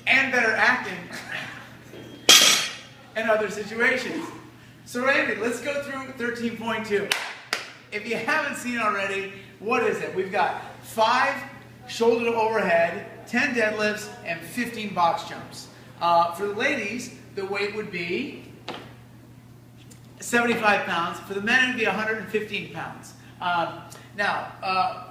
and better acting in other situations. So Randy, let's go through 13.2. If you haven't seen already, what is it? We've got 5 shoulder to overhead, 10 deadlifts, and 15 box jumps. For the ladies, the weight would be 75 pounds. For the men, it would be 115 pounds. Now,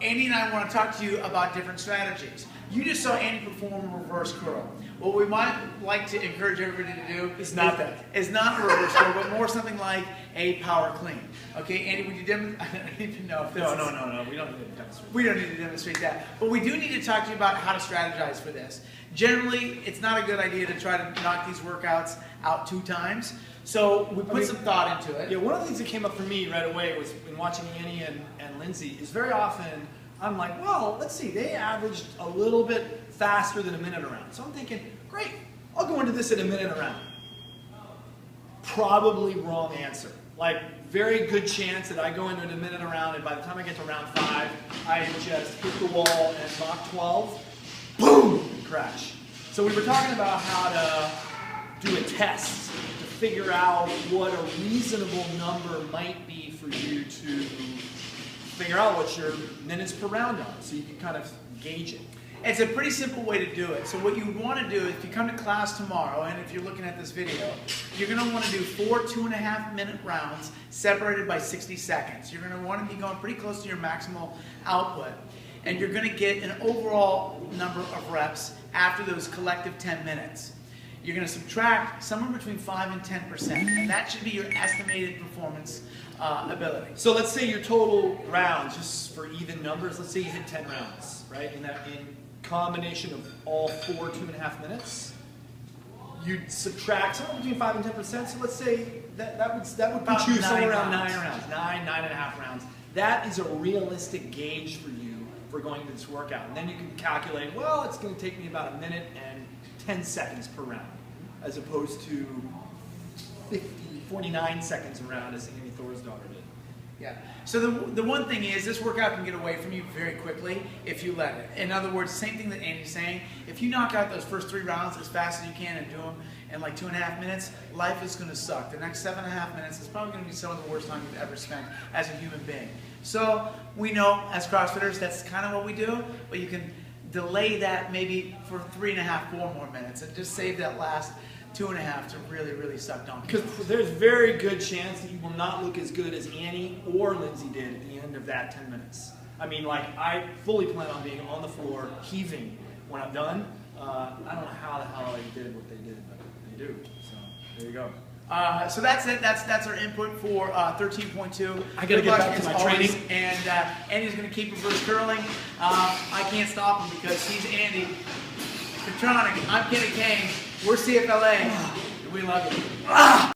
Andy and I want to talk to you about different strategies. You just saw Andy perform a reverse curl. What we might like to encourage everybody to do is not a reverse curl, but more something like a power clean. Okay, Andy, would you demonstrate? I don't even know if this No, we don't need to demonstrate. We don't need to demonstrate that. But we do need to talk to you about how to strategize for this. Generally, it's not a good idea to try to knock these workouts out 2 times. So we put some thought into it. Yeah, one of the things that came up for me right away was in watching Annie and Lindsay is very often I'm like, well, let's see, they averaged a little bit faster than a minute a round. So I'm thinking, great, I'll go into this at a minute a round. Probably wrong answer. Like, very good chance that I go into it a minute a round, and by the time I get to round 5, I just hit the wall and Mach 12, boom, and crash. So we were talking about how to do a test to figure out what a reasonable number might be for you to figure out what your minutes per round are, so you can kind of gauge it. It's a pretty simple way to do it. So what you want to do, if you come to class tomorrow, and if you're looking at this video, you're going to want to do 4 2.5-minute rounds separated by 60 seconds. You're going to want to be going pretty close to your maximal output, and you're going to get an overall number of reps after those collective 10 minutes. You're going to subtract somewhere between 5 and 10%, and that should be your estimated performance ability. So let's say your total rounds, just for even numbers, let's say you hit 10 rounds, right? In combination of all 4 2.5 minutes, you'd subtract somewhere between 5 and 10%. So let's say that would put you somewhere around 9 rounds, 9.5 rounds. That is a realistic gauge for you for going into this workout. And then you can calculate, well, it's going to take me about a minute and 10 seconds per round, as opposed to 49 seconds a round as Amy Thor's daughter did. Yeah. So the one thing is, this workout can get away from you very quickly if you let it. In other words, same thing that Andy's saying. If you knock out those first 3 rounds as fast as you can and do them in like 2.5 minutes, life is going to suck. The next 7.5 minutes is probably going to be some of the worst time you've ever spent as a human being. So we know as CrossFitters that's kind of what we do, but you can delay that maybe for 3.5, 4 more minutes and just save that last 2.5 to really, really suck down. Because there's very good chance that you will not look as good as Annie or Lindsay did at the end of that 10 minutes. I mean, like, I fully plan on being on the floor heaving when I'm done. I don't know how the hell they did what they did, but they do. So there you go. So that's it. That's our input for 13.2. I gotta get back to my training. And Andy's going to keep reverse curling. I can't stop him because he's Andy Petranek. I'm Kane. We're CFLA. We love you.